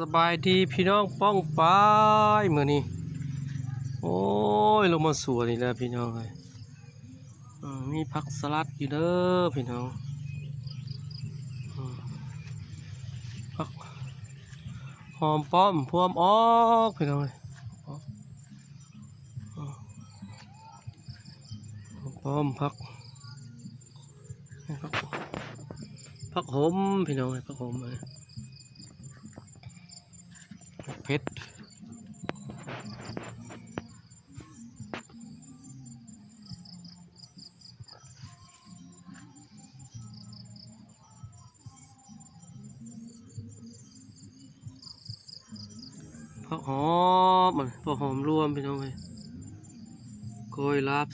สบายดีพี่น้องป้องปายมื้อนี้โอ้ยลงมาสวนนี่แหละพี่น้องเอ้ยมีผักสลัดอยู่เด้อพี่น้องผักหอมป้อมพวมออกพี่น้องเอ้ยหอมป้อมผักหอมพี่น้องเอ้ยผักหอมเอ้ยเผ็ดผักหอมมันผักหอมรวมพี่น้องเอ้ยโกยลาบ